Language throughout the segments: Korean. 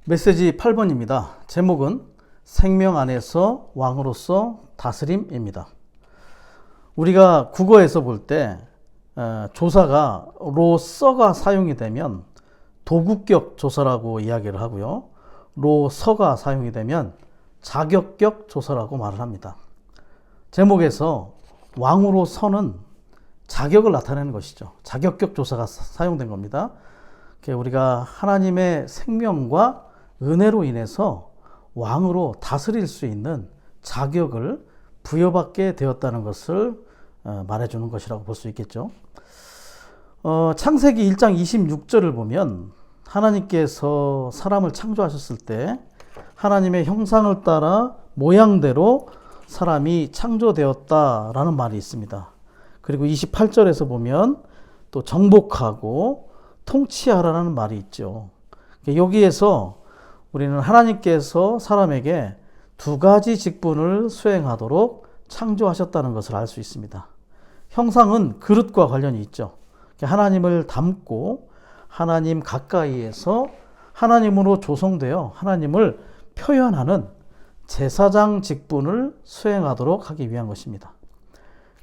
메시지 8번입니다. 제목은 생명 안에서 왕으로서 다스림입니다. 우리가 국어에서 볼 때 조사가 로서가 사용이 되면 도구격 조사라고 이야기를 하고요. 로서가 사용이 되면 자격격 조사라고 말을 합니다. 제목에서 왕으로서는 자격을 나타내는 것이죠. 자격격 조사가 사용된 겁니다. 우리가 하나님의 생명과 은혜로 인해서 왕으로 다스릴 수 있는 자격을 부여받게 되었다는 것을 말해주는 것이라고 볼 수 있겠죠. 창세기 1장 26절을 보면 하나님께서 사람을 창조하셨을 때 하나님의 형상을 따라 모양대로 사람이 창조되었다라는 말이 있습니다. 그리고 28절에서 보면 또 정복하고 통치하라는 말이 있죠. 여기에서 우리는 하나님께서 사람에게 두 가지 직분을 수행하도록 창조하셨다는 것을 알 수 있습니다. 형상은 그릇과 관련이 있죠. 하나님을 닮고 하나님 가까이에서 하나님으로 조성되어 하나님을 표현하는 제사장 직분을 수행하도록 하기 위한 것입니다.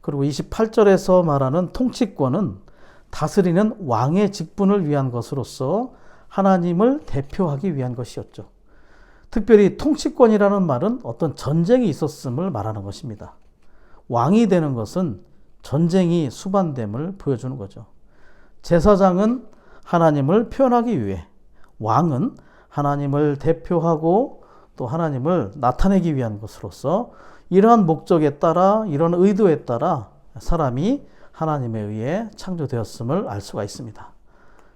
그리고 28절에서 말하는 통치권은 다스리는 왕의 직분을 위한 것으로서 하나님을 대표하기 위한 것이었죠. 특별히 통치권이라는 말은 어떤 전쟁이 있었음을 말하는 것입니다. 왕이 되는 것은 전쟁이 수반됨을 보여주는 거죠. 제사장은 하나님을 표현하기 위해, 왕은 하나님을 대표하고 또 하나님을 나타내기 위한 것으로서 이러한 목적에 따라, 이런 의도에 따라 사람이 하나님에 의해 창조되었음을 알 수가 있습니다.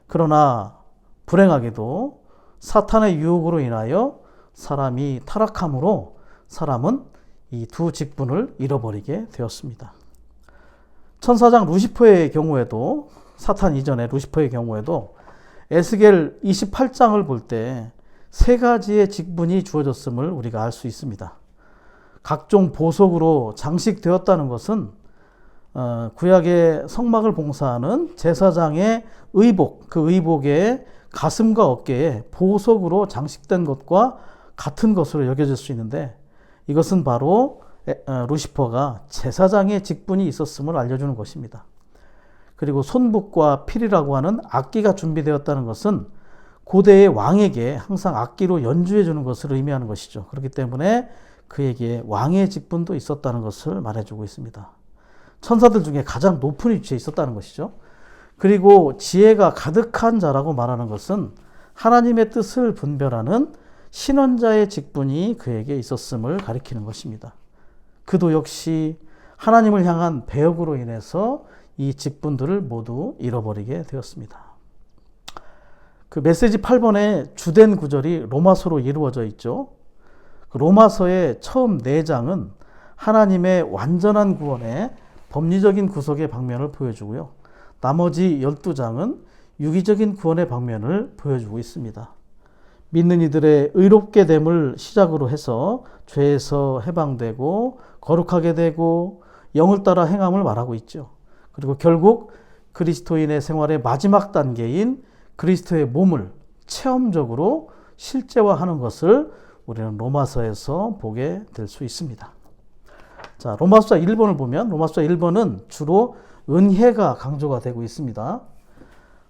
그러나 불행하게도 사탄의 유혹으로 인하여 사람이 타락함으로 사람은 이 두 직분을 잃어버리게 되었습니다. 천사장 루시퍼의 경우에도, 사탄 이전의 루시퍼의 경우에도 에스겔 28장을 볼 때 세 가지의 직분이 주어졌음을 우리가 알 수 있습니다. 각종 보석으로 장식되었다는 것은 구약의 성막을 봉사하는 제사장의 의복, 그 의복의 가슴과 어깨에 보석으로 장식된 것과 같은 것으로 여겨질 수 있는데, 이것은 바로 루시퍼가 제사장의 직분이 있었음을 알려주는 것입니다. 그리고 손북과 필이라고 하는 악기가 준비되었다는 것은 고대의 왕에게 항상 악기로 연주해 주는 것을 의미하는 것이죠. 그렇기 때문에 그에게 왕의 직분도 있었다는 것을 말해주고 있습니다. 천사들 중에 가장 높은 위치에 있었다는 것이죠. 그리고 지혜가 가득한 자라고 말하는 것은 하나님의 뜻을 분별하는 신원자의 직분이 그에게 있었음을 가리키는 것입니다. 그도 역시 하나님을 향한 배역으로 인해서 이 직분들을 모두 잃어버리게 되었습니다. 그 메시지 8번의 주된 구절이 로마서로 이루어져 있죠. 그 로마서의 처음 4장은 하나님의 완전한 구원의 법리적인 구속의 방면을 보여주고요. 나머지 12장은 유기적인 구원의 방면을 보여주고 있습니다. 믿는 이들의 의롭게 됨을 시작으로 해서 죄에서 해방되고 거룩하게 되고 영을 따라 행함을 말하고 있죠. 그리고 결국 그리스도인의 생활의 마지막 단계인 그리스도의 몸을 체험적으로 실제화하는 것을 우리는 로마서에서 보게 될 수 있습니다. 자, 로마서 1번을 보면 로마서 1번은 주로 은혜가 강조가 되고 있습니다.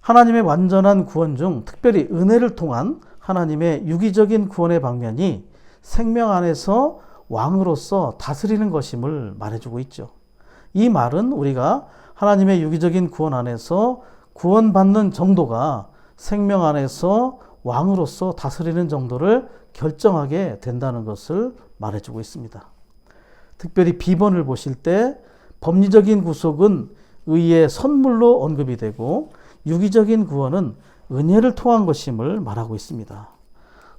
하나님의 완전한 구원 중 특별히 은혜를 통한 하나님의 유기적인 구원의 방면이 생명 안에서 왕으로서 다스리는 것임을 말해주고 있죠. 이 말은 우리가 하나님의 유기적인 구원 안에서 구원받는 정도가 생명 안에서 왕으로서 다스리는 정도를 결정하게 된다는 것을 말해주고 있습니다. 특별히 B번을 보실 때 법리적인 구속은 의의 선물로 언급이 되고 유기적인 구원은 은혜를 통한 것임을 말하고 있습니다.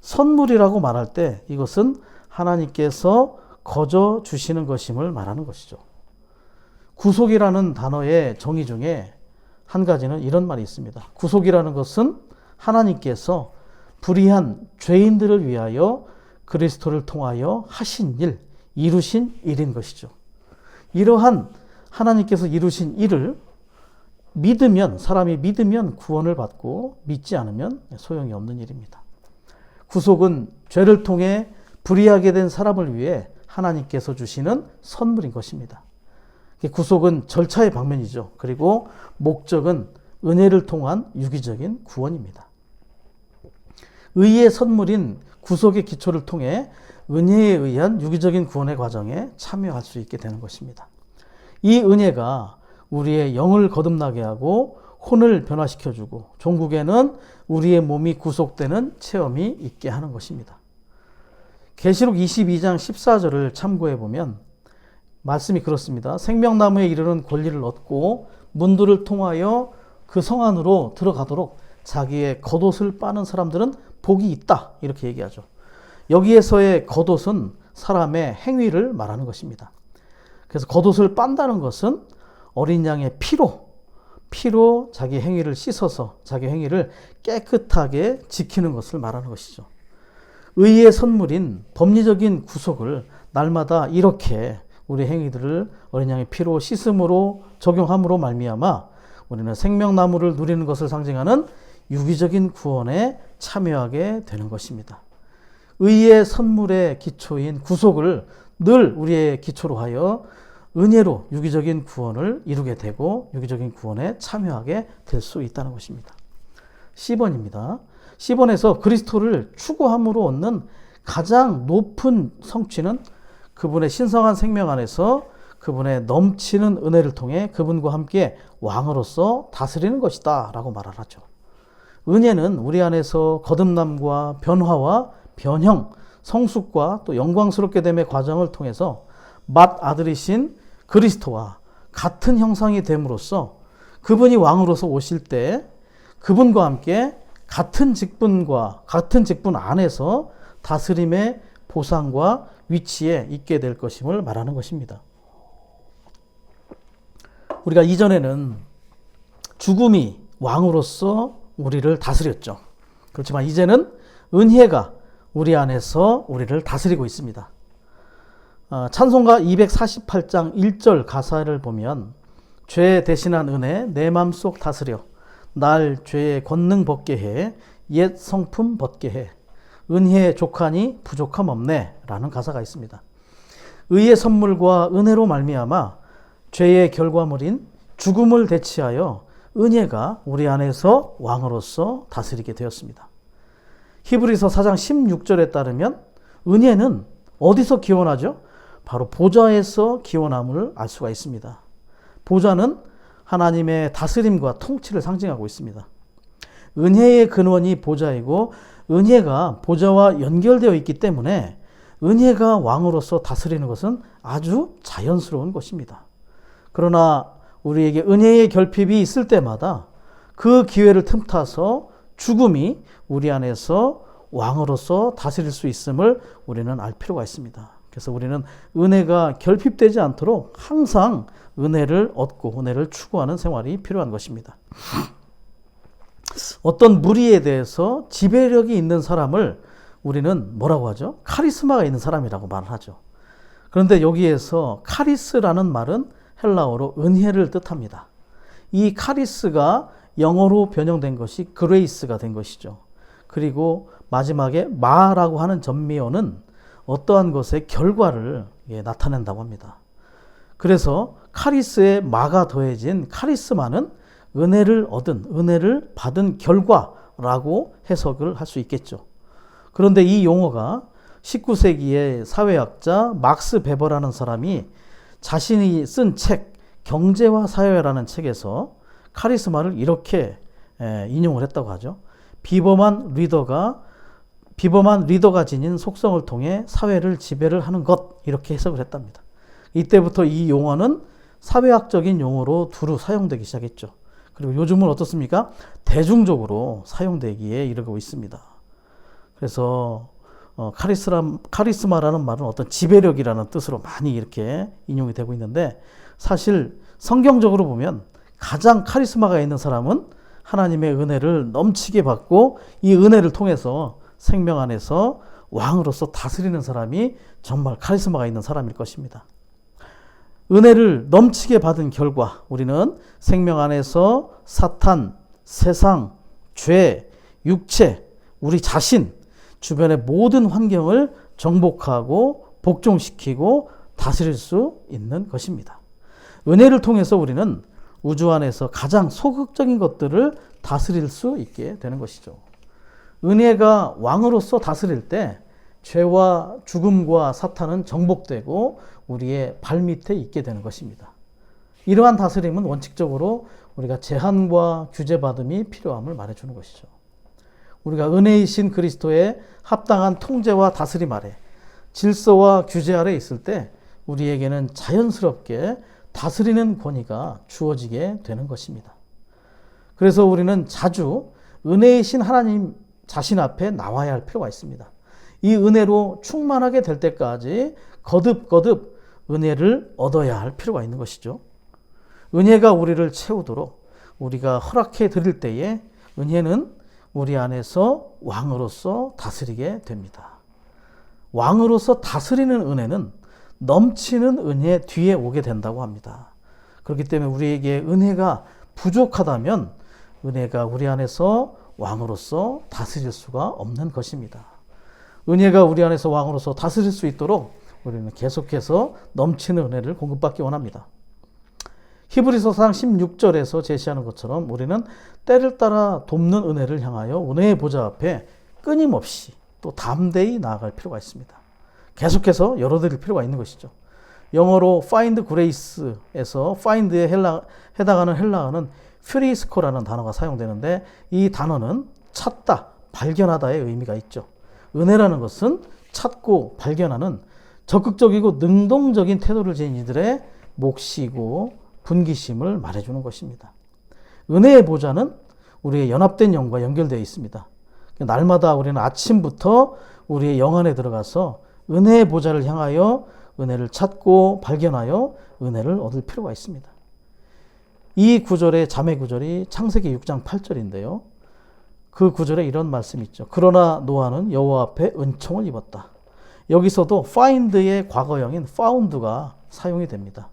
선물이라고 말할 때 이것은 하나님께서 거저 주시는 것임을 말하는 것이죠. 구속이라는 단어의 정의 중에 한 가지는 이런 말이 있습니다. 구속이라는 것은 하나님께서 불의한 죄인들을 위하여 그리스도를 통하여 하신 일, 이루신 일인 것이죠. 이러한 하나님께서 이루신 일을 믿으면, 사람이 믿으면 구원을 받고 믿지 않으면 소용이 없는 일입니다. 구속은 죄를 통해 불의하게 된 사람을 위해 하나님께서 주시는 선물인 것입니다. 구속은 절차의 방면이죠. 그리고 목적은 은혜를 통한 유기적인 구원입니다. 의의 선물인 구속의 기초를 통해 은혜에 의한 유기적인 구원의 과정에 참여할 수 있게 되는 것입니다. 이 은혜가 우리의 영을 거듭나게 하고 혼을 변화시켜주고 종국에는 우리의 몸이 구속되는 체험이 있게 하는 것입니다. 계시록 22장 14절을 참고해 보면 말씀이 그렇습니다. 생명나무에 이르는 권리를 얻고 문들을 통하여 그 성 안으로 들어가도록 자기의 겉옷을 빠는 사람들은 복이 있다, 이렇게 얘기하죠. 여기에서의 겉옷은 사람의 행위를 말하는 것입니다. 그래서 겉옷을 빤다는 것은 어린 양의 피로 자기 행위를 씻어서 자기 행위를 깨끗하게 지키는 것을 말하는 것이죠. 의의 선물인 법리적인 구속을 날마다 이렇게 우리 행위들을 어린 양의 피로 씻음으로 적용함으로 말미암아 우리는 생명나무를 누리는 것을 상징하는 유기적인 구원에 참여하게 되는 것입니다. 의의 선물의 기초인 구속을 늘 우리의 기초로 하여 은혜로 유기적인 구원을 이루게 되고 유기적인 구원에 참여하게 될 수 있다는 것입니다. 10번입니다. 10번에서 그리스도를 추구함으로 얻는 가장 높은 성취는 그분의 신성한 생명 안에서 그분의 넘치는 은혜를 통해 그분과 함께 왕으로서 다스리는 것이다 라고 말을 하죠. 은혜는 우리 안에서 거듭남과 변화와 변형, 성숙과 또 영광스럽게 됨의 과정을 통해서 맏아들이신 그리스도와 같은 형상이 됨으로써 그분이 왕으로서 오실 때 그분과 함께 같은 직분 안에서 다스림의 보상과 위치에 있게 될 것임을 말하는 것입니다. 우리가 이전에는 죽음이 왕으로서 우리를 다스렸죠. 그렇지만 이제는 은혜가 우리 안에서 우리를 다스리고 있습니다. 찬송가 248장 1절 가사를 보면 죄 대신한 은혜 내 맘속 다스려 날 죄의 권능 벗게 해 옛 성품 벗게 해 은혜에 족하니 부족함 없네 라는 가사가 있습니다. 의의 선물과 은혜로 말미암아 죄의 결과물인 죽음을 대치하여 은혜가 우리 안에서 왕으로서 다스리게 되었습니다. 히브리서 4장 16절에 따르면 은혜는 어디서 기원하죠? 바로 보좌에서 기원함을 알 수가 있습니다. 보좌는 하나님의 다스림과 통치를 상징하고 있습니다. 은혜의 근원이 보좌이고 은혜가 보좌와 연결되어 있기 때문에 은혜가 왕으로서 다스리는 것은 아주 자연스러운 것입니다. 그러나 우리에게 은혜의 결핍이 있을 때마다 그 기회를 틈타서 죽음이 우리 안에서 왕으로서 다스릴 수 있음을 우리는 알 필요가 있습니다. 그래서 우리는 은혜가 결핍되지 않도록 항상 은혜를 얻고 은혜를 추구하는 생활이 필요한 것입니다. 어떤 무리에 대해서 지배력이 있는 사람을 우리는 뭐라고 하죠? 카리스마가 있는 사람이라고 말을 하죠. 그런데 여기에서 카리스라는 말은 헬라어로 은혜를 뜻합니다. 이 카리스가 영어로 변형된 것이 그레이스가 된 것이죠. 그리고 마지막에 마라고 하는 전미어는 어떠한 것의 결과를 나타낸다고 합니다. 그래서 카리스에 마가 더해진 카리스마는 은혜를 얻은, 은혜를 받은 결과라고 해석을 할 수 있겠죠. 그런데 이 용어가 19세기의 사회학자 막스 베버라는 사람이 자신이 쓴 책 경제와 사회라는 책에서 카리스마를 이렇게 인용을 했다고 하죠. 비범한 리더가 지닌 속성을 통해 사회를 지배를 하는 것, 이렇게 해석을 했답니다. 이때부터 이 용어는 사회학적인 용어로 두루 사용되기 시작했죠. 그리고 요즘은 어떻습니까? 대중적으로 사용되기에 이르고 있습니다. 그래서 카리스마라는 말은 어떤 지배력이라는 뜻으로 많이 이렇게 인용이 되고 있는데, 사실 성경적으로 보면 가장 카리스마가 있는 사람은 하나님의 은혜를 넘치게 받고 이 은혜를 통해서 생명 안에서 왕으로서 다스리는 사람이 정말 카리스마가 있는 사람일 것입니다. 은혜를 넘치게 받은 결과 우리는 생명 안에서 사탄, 세상, 죄, 육체, 우리 자신, 주변의 모든 환경을 정복하고 복종시키고 다스릴 수 있는 것입니다. 은혜를 통해서 우리는 우주 안에서 가장 소극적인 것들을 다스릴 수 있게 되는 것이죠. 은혜가 왕으로서 다스릴 때 죄와 죽음과 사탄은 정복되고 우리의 발밑에 있게 되는 것입니다. 이러한 다스림은 원칙적으로 우리가 제한과 규제받음이 필요함을 말해주는 것이죠. 우리가 은혜이신 그리스도의 합당한 통제와 다스림 아래, 질서와 규제 아래 있을 때 우리에게는 자연스럽게 다스리는 권위가 주어지게 되는 것입니다. 그래서 우리는 자주 은혜이신 하나님 자신 앞에 나와야 할 필요가 있습니다. 이 은혜로 충만하게 될 때까지 거듭거듭 은혜를 얻어야 할 필요가 있는 것이죠. 은혜가 우리를 채우도록 우리가 허락해 드릴 때에 은혜는 우리 안에서 왕으로서 다스리게 됩니다. 왕으로서 다스리는 은혜는 넘치는 은혜 뒤에 오게 된다고 합니다. 그렇기 때문에 우리에게 은혜가 부족하다면 은혜가 우리 안에서 왕으로서 다스릴 수가 없는 것입니다. 은혜가 우리 안에서 왕으로서 다스릴 수 있도록 우리는 계속해서 넘치는 은혜를 공급받기 원합니다. 히브리서상 16절에서 제시하는 것처럼 우리는 때를 따라 돕는 은혜를 향하여 은혜의 보좌 앞에 끊임없이 또 담대히 나아갈 필요가 있습니다. 계속해서 열어드릴 필요가 있는 것이죠. 영어로 find grace에서 find에 해당하는 헬라어는 퓨리스코라는 단어가 사용되는데 이 단어는 찾다, 발견하다의 의미가 있죠. 은혜라는 것은 찾고 발견하는 적극적이고 능동적인 태도를 지닌 이들의 몫이고 분기심을 말해주는 것입니다. 은혜의 보좌는 우리의 연합된 영과 연결되어 있습니다. 날마다 우리는 아침부터 우리의 영 안에 들어가서 은혜의 보좌를 향하여 은혜를 찾고 발견하여 은혜를 얻을 필요가 있습니다. 이 구절의 자매 구절이 창세기 6장 8절인데요. 그 구절에 이런 말씀이 있죠. 그러나 노아는 여호와 앞에 은총을 입었다. 여기서도 find의 과거형인 found가 사용이 됩니다.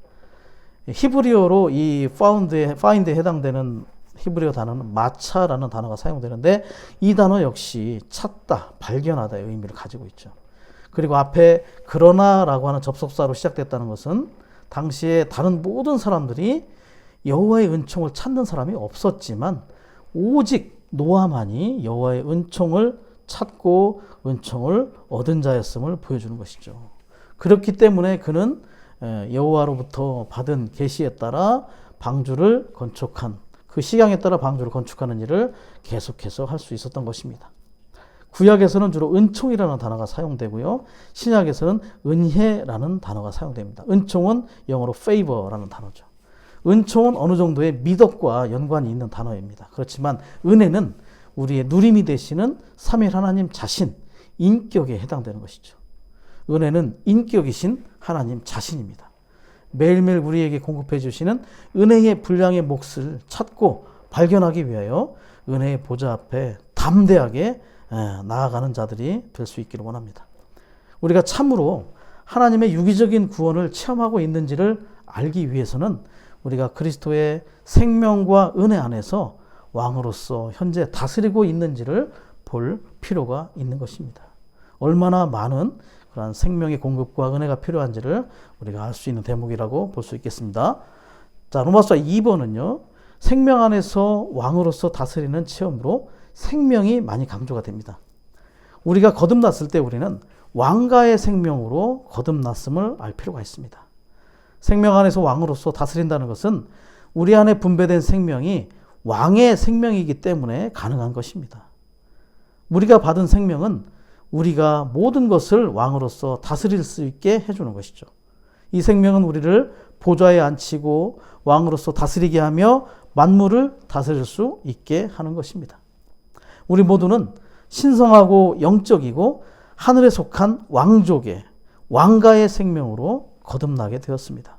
히브리어로 이 find에 해당되는 히브리어 단어는 마차라는 단어가 사용되는데 이 단어 역시 찾다, 발견하다의 의미를 가지고 있죠. 그리고 앞에 그러나라고 하는 접속사로 시작됐다는 것은 당시에 다른 모든 사람들이 여호와의 은총을 찾는 사람이 없었지만 오직 노아만이 여호와의 은총을 찾고 은총을 얻은 자였음을 보여주는 것이죠. 그렇기 때문에 그는 여호와로부터 받은 계시에 따라 방주를 건축한 그 식양에 따라 방주를 건축하는 일을 계속해서 할 수 있었던 것입니다. 구약에서는 주로 은총이라는 단어가 사용되고요. 신약에서는 은혜라는 단어가 사용됩니다. 은총은 영어로 favor라는 단어죠. 은총은 어느 정도의 미덕과 연관이 있는 단어입니다. 그렇지만 은혜는 우리의 누림이 되시는 삼위일 하나님 자신, 인격에 해당되는 것이죠. 은혜는 인격이신 하나님 자신입니다. 매일매일 우리에게 공급해 주시는 은혜의 분량의 몫을 찾고 발견하기 위하여 은혜의 보좌 앞에 담대하게 나아가는 자들이 될 수 있기를 원합니다. 우리가 참으로 하나님의 유기적인 구원을 체험하고 있는지를 알기 위해서는 우리가 그리스도의 생명과 은혜 안에서 왕으로서 현재 다스리고 있는지를 볼 필요가 있는 것입니다. 얼마나 많은 그러한 생명의 공급과 은혜가 필요한지를 우리가 알 수 있는 대목이라고 볼 수 있겠습니다. 자, 로마서 2번은요. 생명 안에서 왕으로서 다스리는 체험으로 생명이 많이 강조가 됩니다. 우리가 거듭났을 때 우리는 왕가의 생명으로 거듭났음을 알 필요가 있습니다. 생명 안에서 왕으로서 다스린다는 것은 우리 안에 분배된 생명이 왕의 생명이기 때문에 가능한 것입니다. 우리가 받은 생명은 우리가 모든 것을 왕으로서 다스릴 수 있게 해주는 것이죠. 이 생명은 우리를 보좌에 앉히고 왕으로서 다스리게 하며 만물을 다스릴 수 있게 하는 것입니다. 우리 모두는 신성하고 영적이고 하늘에 속한 왕족의 왕가의 생명으로 거듭나게 되었습니다.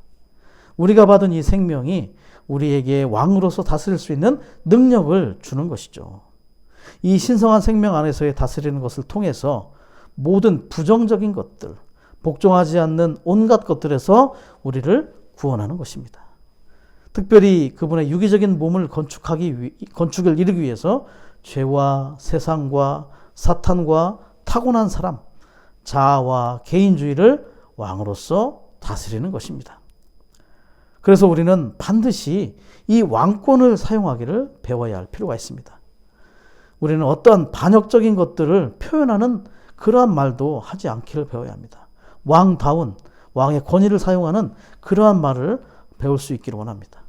우리가 받은 이 생명이 우리에게 왕으로서 다스릴 수 있는 능력을 주는 것이죠. 이 신성한 생명 안에서의 다스리는 것을 통해서 모든 부정적인 것들, 복종하지 않는 온갖 것들에서 우리를 구원하는 것입니다. 특별히 그분의 유기적인 몸을 건축을 이루기 위해서 죄와 세상과 사탄과 타고난 사람, 자아와 개인주의를 왕으로서 다스리는 것입니다. 그래서 우리는 반드시 이 왕권을 사용하기를 배워야 할 필요가 있습니다. 우리는 어떠한 반역적인 것들을 표현하는 그러한 말도 하지 않기를 배워야 합니다. 왕다운 왕의 권위를 사용하는 그러한 말을 배울 수 있기를 원합니다.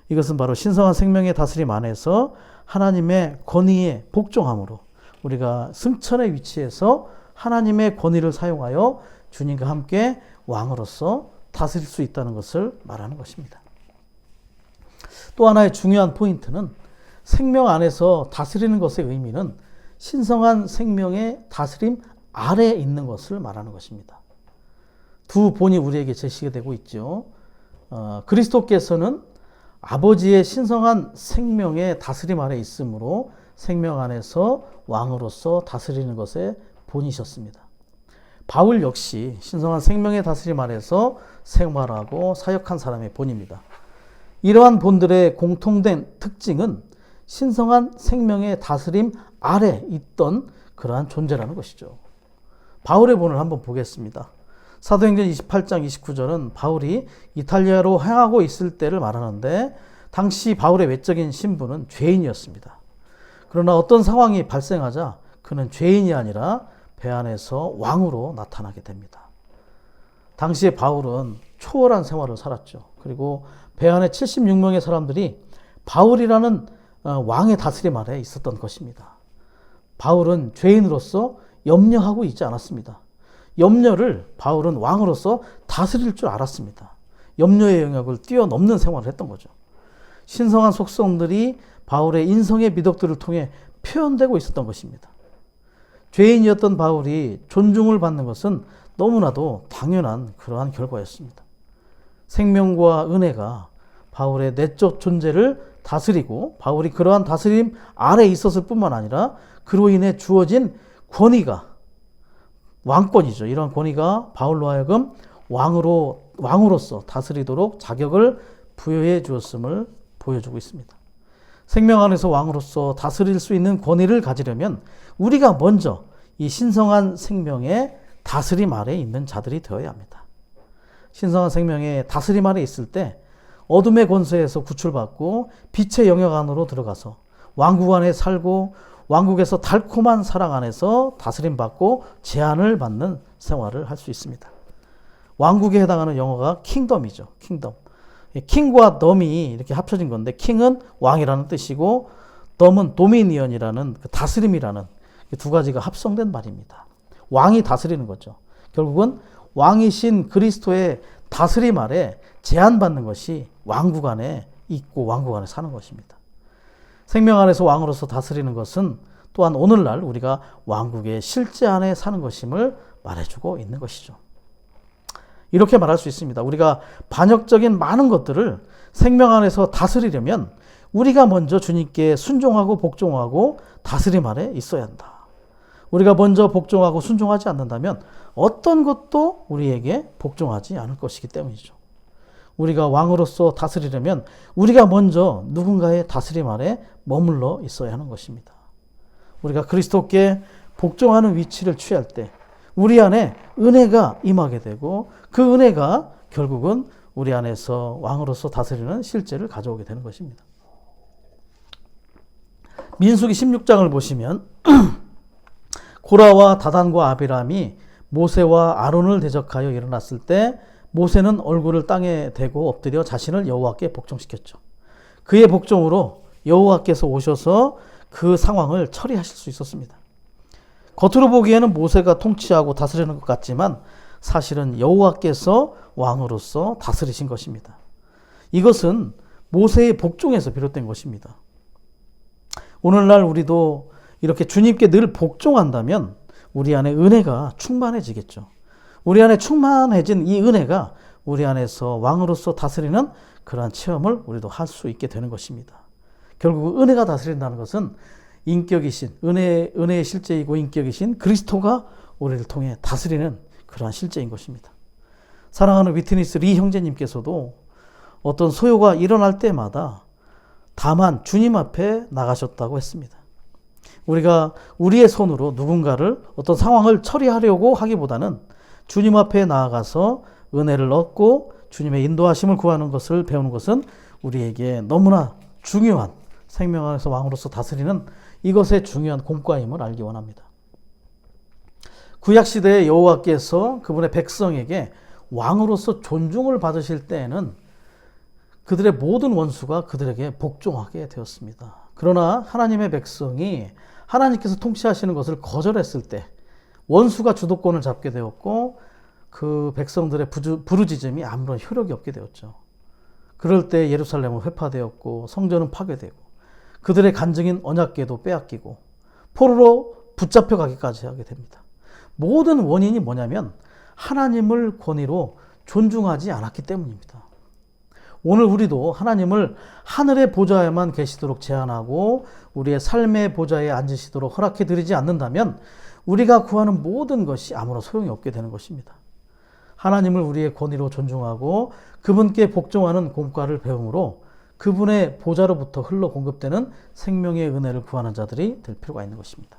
이것은 바로 신성한 생명의 다스림 안에서 하나님의 권위에 복종함으로 우리가 승천의 위치에서 하나님의 권위를 사용하여 주님과 함께 왕으로서 다스릴 수 있다는 것을 말하는 것입니다. 또 하나의 중요한 포인트는 생명 안에서 다스리는 것의 의미는 신성한 생명의 다스림 아래에 있는 것을 말하는 것입니다. 두 본이 우리에게 제시가 되고 있죠. 그리스도께서는 아버지의 신성한 생명의 다스림 아래에 있으므로 생명 안에서 왕으로서 다스리는 것의 본이셨습니다. 바울 역시 신성한 생명의 다스림 아래에서 생활하고 사역한 사람의 본입니다. 이러한 본들의 공통된 특징은 신성한 생명의 다스림 아래 있던 그러한 존재라는 것이죠. 바울의 본을 한번 보겠습니다. 사도행전 28장 29절은 바울이 이탈리아로 향하고 있을 때를 말하는데 당시 바울의 외적인 신분은 죄인이었습니다. 그러나 어떤 상황이 발생하자 그는 죄인이 아니라 배 안에서 왕으로 나타나게 됩니다. 당시에 바울은 초월한 생활을 살았죠. 그리고 배 안에 76명의 사람들이 바울이라는 왕의 다스림 아래 있었던 것입니다. 바울은 죄인으로서 염려하고 있지 않았습니다. 염려를 바울은 왕으로서 다스릴 줄 알았습니다. 염려의 영역을 뛰어넘는 생활을 했던 거죠. 신성한 속성들이 바울의 인성의 미덕들을 통해 표현되고 있었던 것입니다. 죄인이었던 바울이 존중을 받는 것은 너무나도 당연한 그러한 결과였습니다. 생명과 은혜가 바울의 내적 존재를 다스리고 바울이 그러한 다스림 아래에 있었을 뿐만 아니라 그로 인해 주어진 권위가 왕권이죠. 이러한 권위가 바울로 하여금 왕으로서 다스리도록 자격을 부여해 주었음을 보여주고 있습니다. 생명 안에서 왕으로서 다스릴 수 있는 권위를 가지려면 우리가 먼저 이 신성한 생명의 다스림 아래에 있는 자들이 되어야 합니다. 신성한 생명의 다스림 아래에 있을 때 어둠의 권세에서 구출받고 빛의 영역 안으로 들어가서 왕국 안에 살고 왕국에서 달콤한 사랑 안에서 다스림받고 제한을 받는 생활을 할 수 있습니다. 왕국에 해당하는 영어가 킹덤이죠. 킹덤. 킹과 덤이 이렇게 합쳐진 건데 킹은 왕이라는 뜻이고 덤은 도미니언이라는 다스림이라는 두 가지가 합성된 말입니다. 왕이 다스리는 거죠. 결국은 왕이신 그리스도의 다스림 아래 제한받는 것이 왕국 안에 있고 왕국 안에 사는 것입니다. 생명 안에서 왕으로서 다스리는 것은 또한 오늘날 우리가 왕국의 실제 안에 사는 것임을 말해주고 있는 것이죠. 이렇게 말할 수 있습니다. 우리가 반역적인 많은 것들을 생명 안에서 다스리려면 우리가 먼저 주님께 순종하고 복종하고 다스림 아래 있어야 한다. 우리가 먼저 복종하고 순종하지 않는다면 어떤 것도 우리에게 복종하지 않을 것이기 때문이죠. 우리가 왕으로서 다스리려면 우리가 먼저 누군가의 다스림 아래 머물러 있어야 하는 것입니다. 우리가 그리스도께 복종하는 위치를 취할 때 우리 안에 은혜가 임하게 되고 그 은혜가 결국은 우리 안에서 왕으로서 다스리는 실제를 가져오게 되는 것입니다. 민수기 16장을 보시면 고라와 다단과 아비람이 모세와 아론을 대적하여 일어났을 때 모세는 얼굴을 땅에 대고 엎드려 자신을 여호와께 복종시켰죠. 그의 복종으로 여호와께서 오셔서 그 상황을 처리하실 수 있었습니다. 겉으로 보기에는 모세가 통치하고 다스리는 것 같지만 사실은 여호와께서 왕으로서 다스리신 것입니다. 이것은 모세의 복종에서 비롯된 것입니다. 오늘날 우리도 이렇게 주님께 늘 복종한다면 우리 안에 은혜가 충만해지겠죠. 우리 안에 충만해진 이 은혜가 우리 안에서 왕으로서 다스리는 그러한 체험을 우리도 할 수 있게 되는 것입니다. 결국 은혜가 다스린다는 것은 인격이신 은혜의 실제이고 인격이신 그리스도가 우리를 통해 다스리는 그러한 실제인 것입니다. 사랑하는 위트니스 리 형제님께서도 어떤 소요가 일어날 때마다 다만 주님 앞에 나가셨다고 했습니다. 우리가 우리의 손으로 누군가를 어떤 상황을 처리하려고 하기보다는 주님 앞에 나아가서 은혜를 얻고 주님의 인도하심을 구하는 것을 배우는 것은 우리에게 너무나 중요한 생명 안에서 왕으로서 다스리는 이것의 중요한 공과임을 알기 원합니다. 구약시대의 여호와께서 그분의 백성에게 왕으로서 존중을 받으실 때에는 그들의 모든 원수가 그들에게 복종하게 되었습니다. 그러나 하나님의 백성이 하나님께서 통치하시는 것을 거절했을 때 원수가 주도권을 잡게 되었고 그 백성들의 부르짖음이 아무런 효력이 없게 되었죠. 그럴 때 예루살렘은 회파되었고 성전은 파괴되고 그들의 간증인 언약궤도 빼앗기고 포로로 붙잡혀가기까지 하게 됩니다. 모든 원인이 뭐냐면 하나님을 권위로 존중하지 않았기 때문입니다. 오늘 우리도 하나님을 하늘의 보좌에만 계시도록 제한하고 우리의 삶의 보좌에 앉으시도록 허락해 드리지 않는다면 우리가 구하는 모든 것이 아무런 소용이 없게 되는 것입니다. 하나님을 우리의 권위로 존중하고 그분께 복종하는 공과를 배움으로 그분의 보좌로부터 흘러 공급되는 생명의 은혜를 구하는 자들이 될 필요가 있는 것입니다.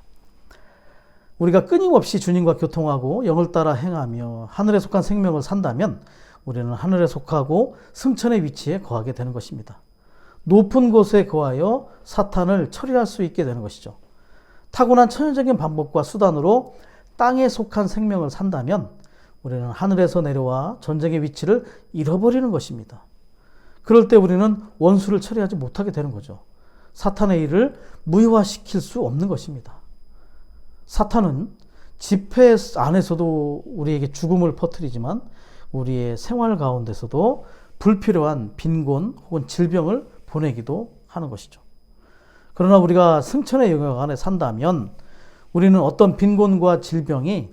우리가 끊임없이 주님과 교통하고 영을 따라 행하며 하늘에 속한 생명을 산다면 우리는 하늘에 속하고 승천의 위치에 거하게 되는 것입니다. 높은 곳에 거하여 사탄을 처리할 수 있게 되는 것이죠. 타고난 천연적인 방법과 수단으로 땅에 속한 생명을 산다면 우리는 하늘에서 내려와 전쟁의 위치를 잃어버리는 것입니다. 그럴 때 우리는 원수를 처리하지 못하게 되는 거죠. 사탄의 일을 무효화시킬 수 없는 것입니다. 사탄은 집회 안에서도 우리에게 죽음을 퍼뜨리지만 우리의 생활 가운데서도 불필요한 빈곤 혹은 질병을 보내기도 하는 것이죠. 그러나 우리가 승천의 영역 안에 산다면 우리는 어떤 빈곤과 질병이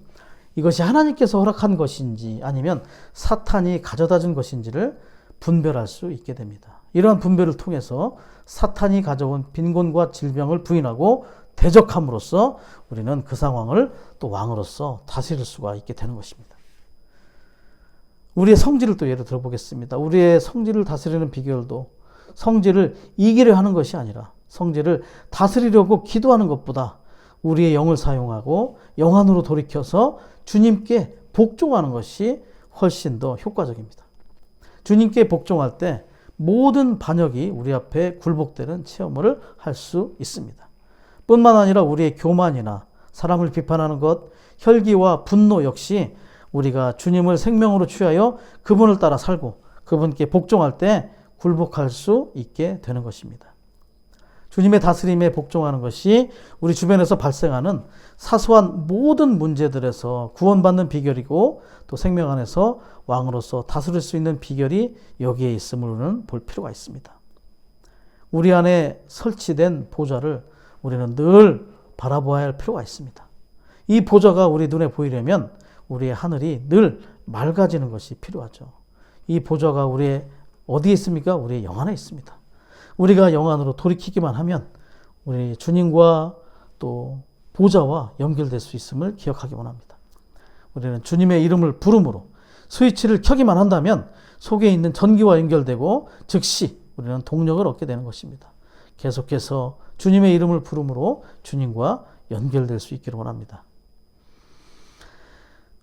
이것이 하나님께서 허락한 것인지 아니면 사탄이 가져다 준 것인지를 분별할 수 있게 됩니다. 이러한 분별을 통해서 사탄이 가져온 빈곤과 질병을 부인하고 대적함으로써 우리는 그 상황을 또 왕으로서 다스릴 수가 있게 되는 것입니다. 우리의 성질을 또 예를 들어보겠습니다. 우리의 성질을 다스리는 비결도 성질을 이기려 하는 것이 아니라 성질을 다스리려고 기도하는 것보다 우리의 영을 사용하고 영 안으로 돌이켜서 주님께 복종하는 것이 훨씬 더 효과적입니다. 주님께 복종할 때 모든 반역이 우리 앞에 굴복되는 체험을 할 수 있습니다. 뿐만 아니라 우리의 교만이나 사람을 비판하는 것, 혈기와 분노 역시 우리가 주님을 생명으로 취하여 그분을 따라 살고 그분께 복종할 때 굴복할 수 있게 되는 것입니다. 주님의 다스림에 복종하는 것이 우리 주변에서 발생하는 사소한 모든 문제들에서 구원받는 비결이고 또 생명 안에서 왕으로서 다스릴 수 있는 비결이 여기에 있음을 볼 필요가 있습니다. 우리 안에 설치된 보좌를 우리는 늘 바라보아야 할 필요가 있습니다. 이 보좌가 우리 눈에 보이려면 우리의 하늘이 늘 맑아지는 것이 필요하죠. 이 보좌가 우리의 어디에 있습니까? 우리의 영 안에 있습니다. 우리가 영 안으로 돌이키기만 하면 우리 주님과 또 보좌와 연결될 수 있음을 기억하기 원합니다. 우리는 주님의 이름을 부름으로 스위치를 켜기만 한다면 속에 있는 전기와 연결되고 즉시 우리는 동력을 얻게 되는 것입니다. 계속해서 주님의 이름을 부름으로 주님과 연결될 수 있기를 원합니다.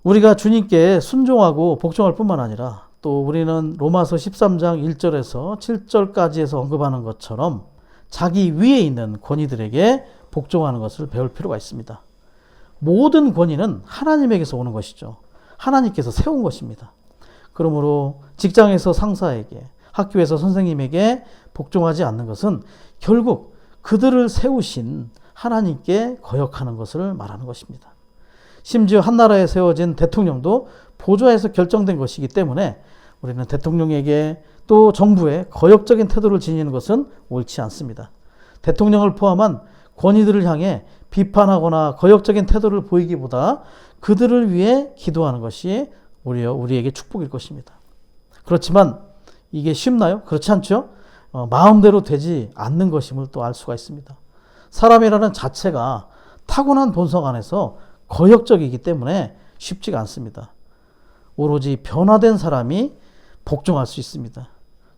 우리가 주님께 순종하고 복종할 뿐만 아니라 또 우리는 로마서 13장 1절에서 7절까지에서 언급하는 것처럼 자기 위에 있는 권위들에게 복종하는 것을 배울 필요가 있습니다. 모든 권위는 하나님에게서 오는 것이죠. 하나님께서 세운 것입니다. 그러므로 직장에서 상사에게, 학교에서 선생님에게 복종하지 않는 것은 결국 그들을 세우신 하나님께 거역하는 것을 말하는 것입니다. 심지어 한 나라에 세워진 대통령도 보좌에서 결정된 것이기 때문에 우리는 대통령에게 또 정부에 거역적인 태도를 지니는 것은 옳지 않습니다. 대통령을 포함한 권위들을 향해 비판하거나 거역적인 태도를 보이기보다 그들을 위해 기도하는 것이 오히려 우리에게 축복일 것입니다. 그렇지만 이게 쉽나요? 그렇지 않죠? 마음대로 되지 않는 것임을 또 알 수가 있습니다. 사람이라는 자체가 타고난 본성 안에서 거역적이기 때문에 쉽지가 않습니다. 오로지 변화된 사람이 복종할 수 있습니다.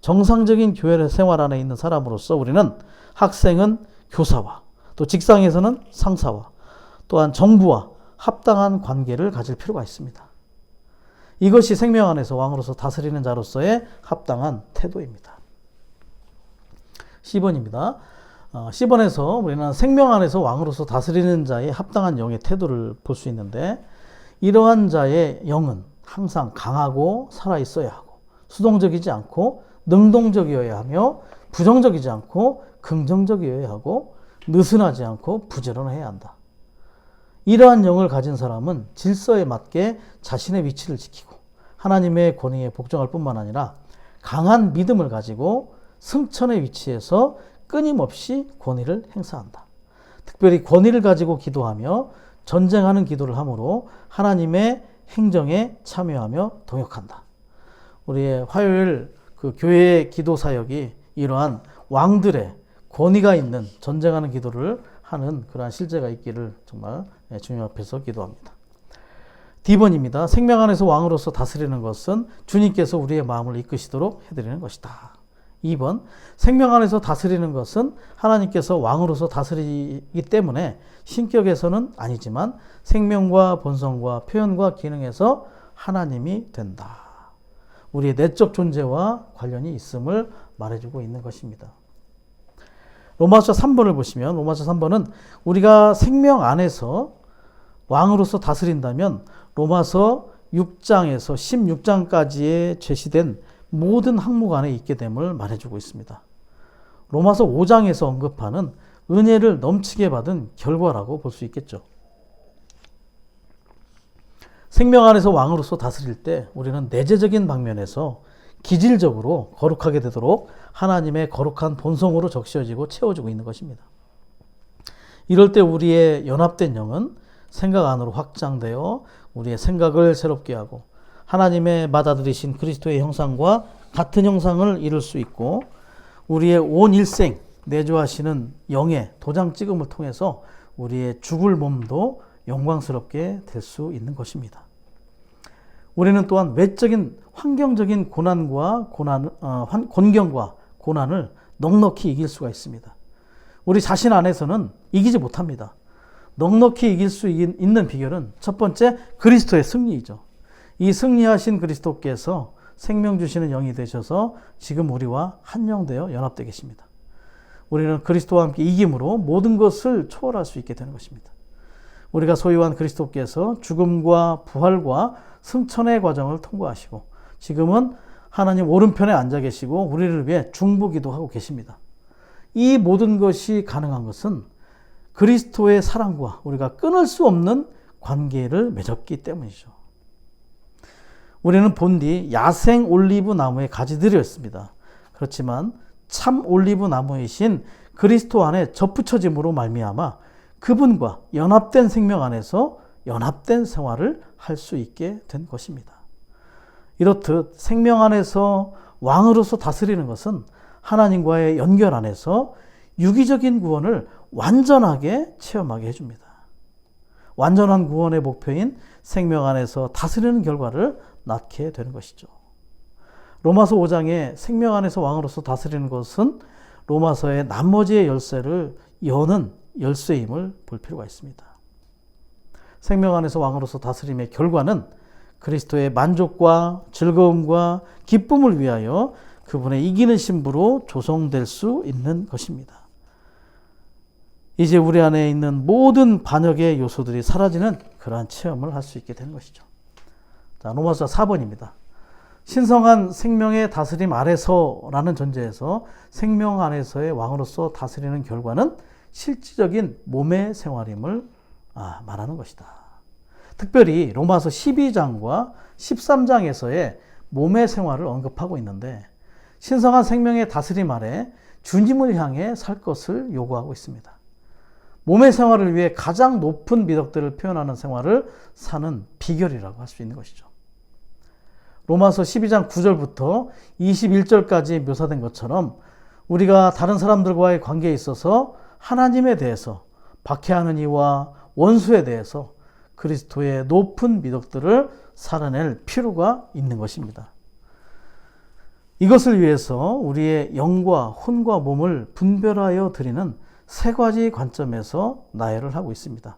정상적인 교회 생활 안에 있는 사람으로서 우리는 학생은 교사와 또 직장에서는 상사와 또한 정부와 합당한 관계를 가질 필요가 있습니다. 이것이 생명 안에서 왕으로서 다스리는 자로서의 합당한 태도입니다. 10번입니다. 10번에서 우리는 생명 안에서 왕으로서 다스리는 자의 합당한 영의 태도를 볼 수 있는데, 이러한 자의 영은 항상 강하고 살아있어야 하고, 수동적이지 않고 능동적이어야 하며, 부정적이지 않고 긍정적이어야 하고, 느슨하지 않고 부지런해야 한다. 이러한 영을 가진 사람은 질서에 맞게 자신의 위치를 지키고 하나님의 권위에 복종할 뿐만 아니라 강한 믿음을 가지고 승천의 위치에서 끊임없이 권위를 행사한다. 특별히 권위를 가지고 기도하며 전쟁하는 기도를 함으로 하나님의 행정에 참여하며 동역한다. 우리의 화요일 그 교회의 기도 사역이 이러한 왕들의 권위가 있는 전쟁하는 기도를 하는 그러한 실제가 있기를 정말 주님 앞에서 기도합니다. D번입니다. 생명 안에서 왕으로서 다스리는 것은 주님께서 우리의 마음을 이끄시도록 해드리는 것이다. 2번, 생명 안에서 다스리는 것은 하나님께서 왕으로서 다스리기 때문에 신격에서는 아니지만 생명과 본성과 표현과 기능에서 하나님이 된다. 우리의 내적 존재와 관련이 있음을 말해주고 있는 것입니다. 로마서 3번을 보시면, 로마서 3번은 우리가 생명 안에서 왕으로서 다스린다면 로마서 6장에서 16장까지에 제시된 모든 항목 안에 있게 됨을 말해주고 있습니다. 로마서 5장에서 언급하는 은혜를 넘치게 받은 결과라고 볼 수 있겠죠. 생명 안에서 왕으로서 다스릴 때 우리는 내재적인 방면에서 기질적으로 거룩하게 되도록 하나님의 거룩한 본성으로 적셔지고 채워지고 있는 것입니다. 이럴 때 우리의 연합된 영은 생각 안으로 확장되어 우리의 생각을 새롭게 하고 하나님의 받아들이신 그리스도의 형상과 같은 형상을 이룰 수 있고, 우리의 온 일생 내주하시는 영의 도장 찍음을 통해서 우리의 죽을 몸도 영광스럽게 될 수 있는 것입니다. 우리는 또한 외적인 환경적인 곤경과 고난을 넉넉히 이길 수가 있습니다. 우리 자신 안에서는 이기지 못합니다. 넉넉히 이길 수 있는 비결은 첫 번째, 그리스도의 승리이죠. 이 승리하신 그리스도께서 생명 주시는 영이 되셔서 지금 우리와 한 영 되어 연합되어 계십니다. 우리는 그리스도와 함께 이김으로 모든 것을 초월할 수 있게 되는 것입니다. 우리가 소유한 그리스도께서 죽음과 부활과 승천의 과정을 통과하시고 지금은 하나님 오른편에 앉아 계시고 우리를 위해 중보기도 하고 계십니다. 이 모든 것이 가능한 것은 그리스도의 사랑과 우리가 끊을 수 없는 관계를 맺었기 때문이죠. 우리는 본디 야생 올리브 나무의 가지들이었습니다. 그렇지만 참 올리브 나무이신 그리스도 안에 접붙여짐으로 말미암아 그분과 연합된 생명 안에서 연합된 생활을 할 수 있게 된 것입니다. 이렇듯 생명 안에서 왕으로서 다스리는 것은 하나님과의 연결 안에서 유기적인 구원을 완전하게 체험하게 해줍니다. 완전한 구원의 목표인 생명 안에서 다스리는 결과를 낳게 되는 것이죠. 로마서 5장에 생명 안에서 왕으로서 다스리는 것은 로마서의 나머지의 열쇠를 여는 열쇠임을 볼 필요가 있습니다. 생명 안에서 왕으로서 다스림의 결과는 그리스도의 만족과 즐거움과 기쁨을 위하여 그분의 이기는 신부로 조성될 수 있는 것입니다. 이제 우리 안에 있는 모든 반역의 요소들이 사라지는 그러한 체험을 할 수 있게 되는 것이죠. 자, 로마서 4번입니다. 신성한 생명의 다스림 아래서라는 전제에서 생명 안에서의 왕으로서 다스리는 결과는 실질적인 몸의 생활임을 말하는 것이다. 특별히 로마서 12장과 13장에서의 몸의 생활을 언급하고 있는데 신성한 생명의 다스림 아래 주님을 향해 살 것을 요구하고 있습니다. 몸의 생활을 위해 가장 높은 미덕들을 표현하는 생활을 사는 비결이라고 할 수 있는 것이죠. 로마서 12장 9절부터 21절까지 묘사된 것처럼 우리가 다른 사람들과의 관계에 있어서 하나님에 대해서 박해하는 이와 원수에 대해서 그리스도의 높은 미덕들을 살아낼 필요가 있는 것입니다. 이것을 위해서 우리의 영과 혼과 몸을 분별하여 드리는 세 가지 관점에서 나열을 하고 있습니다.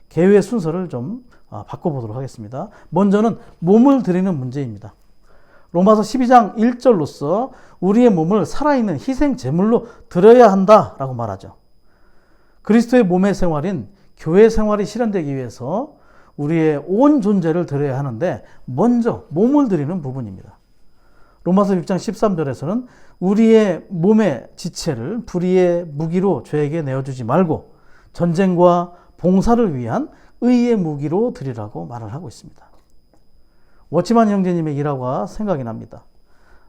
개요의 순서를 좀 바꿔보도록 하겠습니다. 먼저는 몸을 드리는 문제입니다. 로마서 12장 1절로서 우리의 몸을 살아있는 희생 제물로 드려야 한다라고 말하죠. 그리스도의 몸의 생활인 교회 생활이 실현되기 위해서 우리의 온 존재를 드려야 하는데 먼저 몸을 드리는 부분입니다. 로마서 6장 13절에서는 우리의 몸의 지체를 불의의 무기로 죄에게 내어주지 말고 전쟁과 봉사를 위한 의의 무기로 드리라고 말을 하고 있습니다. 워치만 형제님의 일화가 생각이 납니다.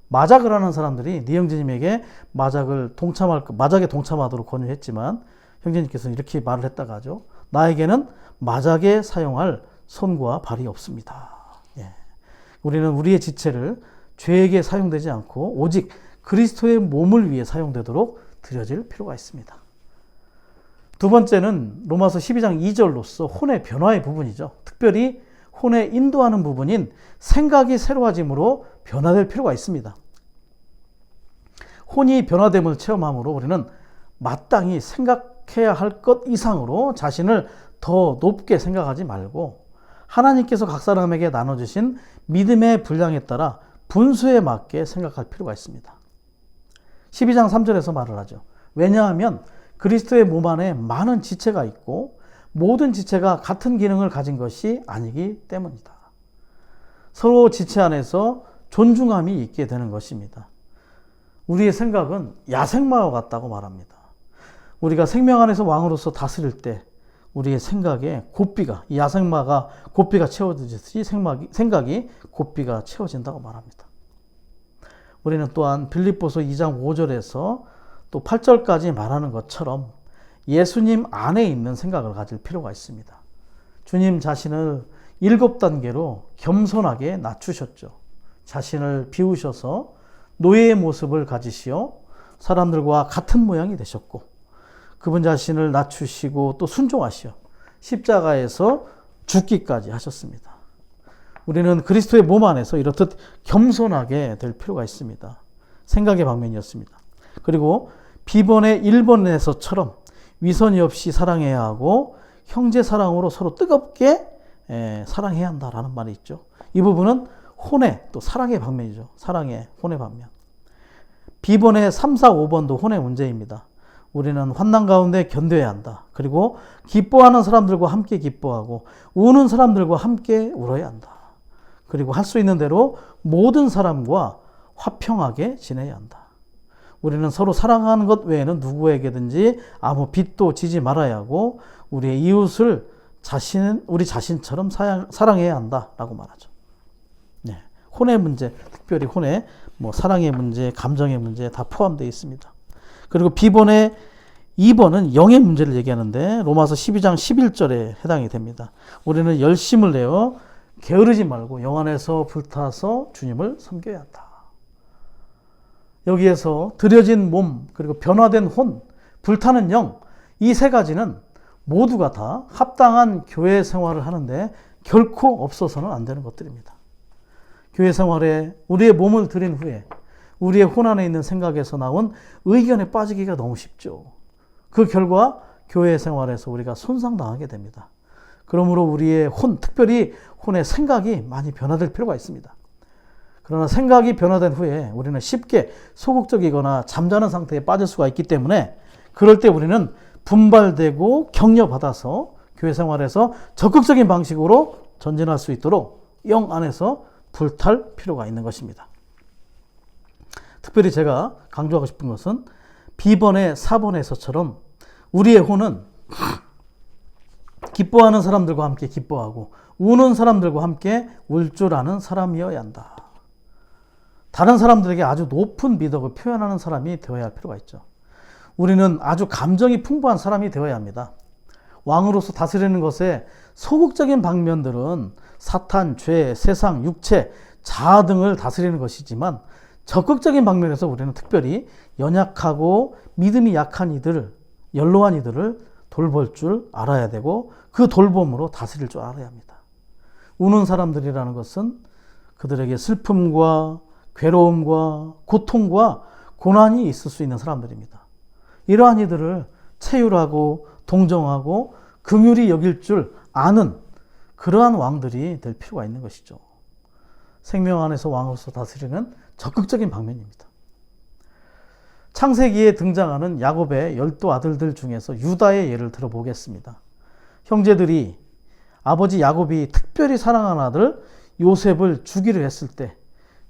마작을 하는 사람들이 네 형제님에게 마작에 동참하도록 권유했지만 형제님께서는 이렇게 말을 했다가 하죠. 나에게는 마작에 사용할 손과 발이 없습니다. 우리는 우리의 지체를 죄에게 사용되지 않고 오직 그리스도의 몸을 위해 사용되도록 드려질 필요가 있습니다. 두 번째는 로마서 12장 2절로서 혼의 변화의 부분이죠. 특별히 혼에 인도하는 부분인 생각이 새로워짐으로 변화될 필요가 있습니다. 혼이 변화됨을 체험함으로 우리는 마땅히 생각해야 할 것 이상으로 자신을 더 높게 생각하지 말고 하나님께서 각 사람에게 나눠주신 믿음의 분량에 따라 분수에 맞게 생각할 필요가 있습니다. 12장 3절에서 말을 하죠. 왜냐하면 그리스도의 몸 안에 많은 지체가 있고 모든 지체가 같은 기능을 가진 것이 아니기 때문이다. 서로 지체 안에서 존중함이 있게 되는 것입니다. 우리의 생각은 야생마와 같다고 말합니다. 우리가 생명 안에서 왕으로서 다스릴 때 우리의 생각에 고삐가, 이 야생마가 고삐가 채워지듯이 생각이 고삐가 채워진다고 말합니다. 우리는 또한 빌립보서 2장 5절에서 또 8절까지 말하는 것처럼 예수님 안에 있는 생각을 가질 필요가 있습니다. 주님 자신을 7단계로 겸손하게 낮추셨죠. 자신을 비우셔서 노예의 모습을 가지시어 사람들과 같은 모양이 되셨고 그분 자신을 낮추시고 또 순종하시어 십자가에서 죽기까지 하셨습니다. 우리는 그리스도의 몸 안에서 이렇듯 겸손하게 될 필요가 있습니다. 생각의 방면이었습니다. 그리고 비번의 1번에서처럼 위선이 없이 사랑해야 하고 형제 사랑으로 서로 뜨겁게 사랑해야 한다라는 말이 있죠. 이 부분은 혼의 또 사랑의 방면이죠. 사랑의 혼의 방면. 비번의 3, 4, 5번도 혼의 문제입니다. 우리는 환난 가운데 견뎌야 한다. 그리고 기뻐하는 사람들과 함께 기뻐하고 우는 사람들과 함께 울어야 한다. 그리고 할 수 있는 대로 모든 사람과 화평하게 지내야 한다. 우리는 서로 사랑하는 것 외에는 누구에게든지 아무 빚도 지지 말아야 하고 우리의 이웃을 우리 자신처럼 사랑해야 한다라고 말하죠. 네, 혼의 문제, 특별히 혼의 사랑의 문제, 감정의 문제 다 포함되어 있습니다. 그리고 비번의 2번은 영의 문제를 얘기하는데 로마서 12장 11절에 해당이 됩니다. 우리는 열심을 내어 게으르지 말고 영 안에서 불타서 주님을 섬겨야 한다. 여기에서 드려진 몸, 그리고 변화된 혼, 불타는 영, 이 세 가지는 모두가 다 합당한 교회 생활을 하는데 결코 없어서는 안 되는 것들입니다. 교회 생활에 우리의 몸을 드린 후에 우리의 혼 안에 있는 생각에서 나온 의견에 빠지기가 너무 쉽죠. 그 결과 교회 생활에서 우리가 손상당하게 됩니다. 그러므로 우리의 혼, 특별히 혼의 생각이 많이 변화될 필요가 있습니다. 그러나 생각이 변화된 후에 우리는 쉽게 소극적이거나 잠자는 상태에 빠질 수가 있기 때문에 그럴 때 우리는 분발되고 격려받아서 교회 생활에서 적극적인 방식으로 전진할 수 있도록 영 안에서 불탈 필요가 있는 것입니다. 특별히 제가 강조하고 싶은 것은 B번의 4번에서처럼 우리의 혼은 기뻐하는 사람들과 함께 기뻐하고 우는 사람들과 함께 울 줄 아는 사람이어야 한다. 다른 사람들에게 아주 높은 미덕을 표현하는 사람이 되어야 할 필요가 있죠. 우리는 아주 감정이 풍부한 사람이 되어야 합니다. 왕으로서 다스리는 것에 소극적인 방면들은 사탄, 죄, 세상, 육체, 자아 등을 다스리는 것이지만 적극적인 방면에서 우리는 특별히 연약하고 믿음이 약한 이들을, 연로한 이들을 돌볼 줄 알아야 되고 그 돌봄으로 다스릴 줄 알아야 합니다. 우는 사람들이라는 것은 그들에게 슬픔과 괴로움과 고통과 고난이 있을 수 있는 사람들입니다. 이러한 이들을 체휼하고 동정하고 긍휼히 여길 줄 아는 그러한 왕들이 될 필요가 있는 것이죠. 생명 안에서 왕으로서 다스리는 적극적인 방면입니다. 창세기에 등장하는 야곱의 12 아들들 중에서 유다의 예를 들어보겠습니다. 형제들이 아버지 야곱이 특별히 사랑하는 아들 요셉을 주기로 했을 때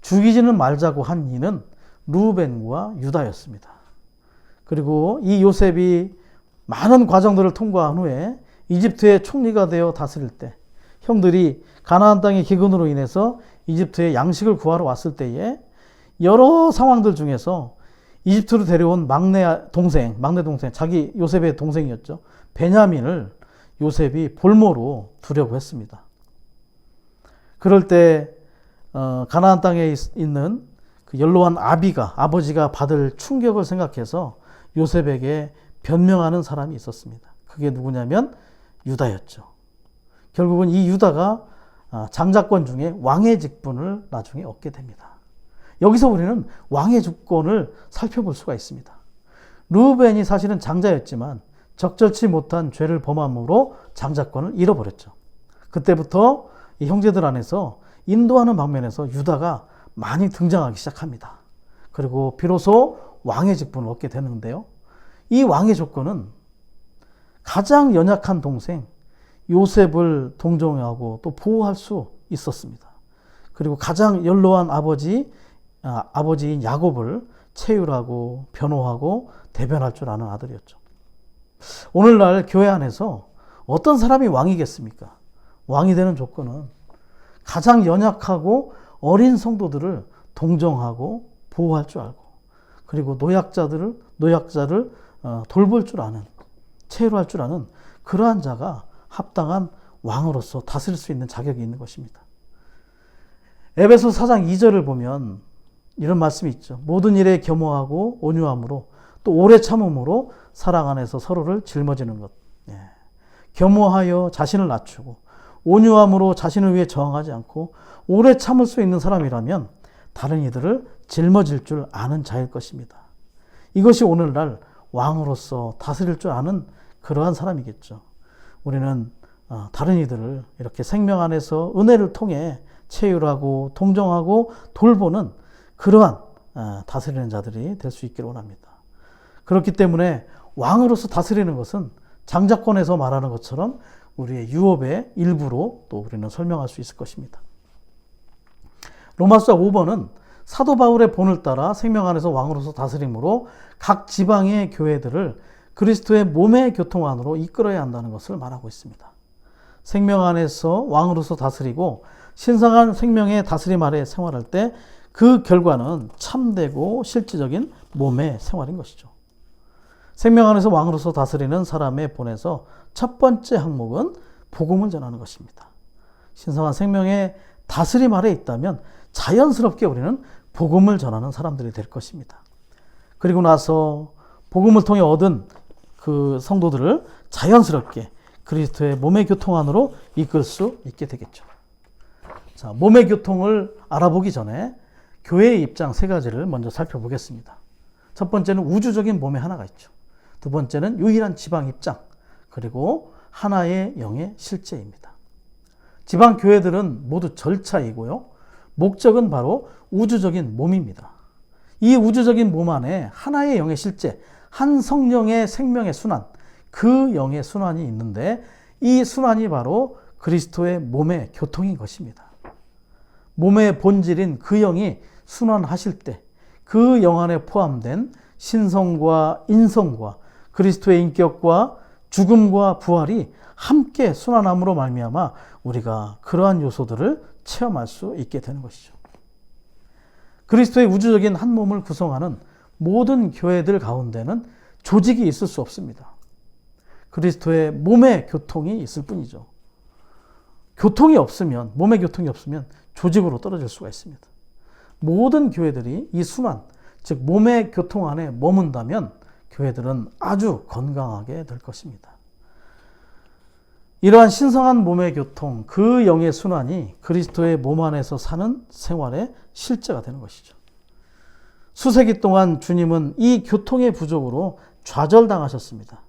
죽이지는 말자고 한 이는 루벤과 유다였습니다. 그리고 이 요셉이 많은 과정들을 통과한 후에 이집트의 총리가 되어 다스릴 때 형들이 가나안 땅의 기근으로 인해서 이집트에 양식을 구하러 왔을 때에 여러 상황들 중에서 이집트로 데려온 막내 동생, 자기 요셉의 동생이었죠. 베냐민을 요셉이 볼모로 두려고 했습니다. 그럴 때 가나안 땅에 있는 그 연로한 아버지가 받을 충격을 생각해서 요셉에게 변명하는 사람이 있었습니다. 그게 누구냐면 유다였죠. 결국은 이 유다가 장자권 중에 왕의 직분을 나중에 얻게 됩니다. 여기서 우리는 왕의 주권을 살펴볼 수가 있습니다. 르우벤이 사실은 장자였지만 적절치 못한 죄를 범함으로 장자권을 잃어버렸죠. 그때부터 이 형제들 안에서 인도하는 방면에서 유다가 많이 등장하기 시작합니다. 그리고 비로소 왕의 직분을 얻게 되는데요. 이 왕의 조건은 가장 연약한 동생 요셉을 동정하고 또 보호할 수 있었습니다. 그리고 가장 연로한 아버지인 야곱을 체휼하고 변호하고 대변할 줄 아는 아들이었죠. 오늘날 교회 안에서 어떤 사람이 왕이겠습니까? 왕이 되는 조건은 가장 연약하고 어린 성도들을 동정하고 보호할 줄 알고, 그리고 노약자를 돌볼 줄 아는, 체휼할 줄 아는 그러한 자가 합당한 왕으로서 다스릴 수 있는 자격이 있는 것입니다. 에베소 4장 2절을 보면 이런 말씀이 있죠. 모든 일에 겸허하고 온유함으로 또 오래 참음으로 사랑 안에서 서로를 짊어지는 것. 겸허하여 자신을 낮추고 온유함으로 자신을 위해 저항하지 않고 오래 참을 수 있는 사람이라면 다른 이들을 짊어질 줄 아는 자일 것입니다. 이것이 오늘날 왕으로서 다스릴 줄 아는 그러한 사람이겠죠. 우리는 다른 이들을 이렇게 생명 안에서 은혜를 통해 체휼하고 동정하고 돌보는 그러한 다스리는 자들이 될 수 있기를 원합니다. 그렇기 때문에 왕으로서 다스리는 것은 장자권에서 말하는 것처럼 우리의 유업의 일부로 또 우리는 설명할 수 있을 것입니다. 로마서 5번은 사도 바울의 본을 따라 생명 안에서 왕으로서 다스림으로 각 지방의 교회들을 그리스도의 몸의 교통 안으로 이끌어야 한다는 것을 말하고 있습니다. 생명 안에서 왕으로서 다스리고 신성한 생명의 다스림 아래 생활할 때 그 결과는 참되고 실질적인 몸의 생활인 것이죠. 생명 안에서 왕으로서 다스리는 사람의 본에서 첫 번째 항목은 복음을 전하는 것입니다. 신성한 생명의 다스림 아래 있다면 자연스럽게 우리는 복음을 전하는 사람들이 될 것입니다. 그리고 나서 복음을 통해 얻은 그 성도들을 자연스럽게 그리스도의 몸의 교통 안으로 이끌 수 있게 되겠죠. 자, 몸의 교통을 알아보기 전에 교회의 입장 3가지를 먼저 살펴보겠습니다. 첫 번째는 우주적인 몸의 하나가 있죠. 두 번째는 유일한 지방 입장, 그리고 하나의 영의 실제입니다. 지방 교회들은 모두 절차이고요. 목적은 바로 우주적인 몸입니다. 이 우주적인 몸 안에 하나의 영의 실제, 한 성령의 생명의 순환, 그 영의 순환이 있는데 이 순환이 바로 그리스도의 몸의 교통인 것입니다. 몸의 본질인 그 영이 순환하실 때 그 영 안에 포함된 신성과 인성과 그리스도의 인격과 죽음과 부활이 함께 순환함으로 말미암아 우리가 그러한 요소들을 체험할 수 있게 되는 것이죠. 그리스도의 우주적인 한 몸을 구성하는 모든 교회들 가운데는 조직이 있을 수 없습니다. 그리스도의 몸의 교통이 있을 뿐이죠. 교통이 없으면, 몸의 교통이 없으면 조직으로 떨어질 수가 있습니다. 모든 교회들이 이 순환, 즉 몸의 교통 안에 머문다면 교회들은 아주 건강하게 될 것입니다. 이러한 신성한 몸의 교통, 그 영의 순환이 그리스도의 몸 안에서 사는 생활의 실제가 되는 것이죠. 수세기 동안 주님은 이 교통의 부족으로 좌절당하셨습니다.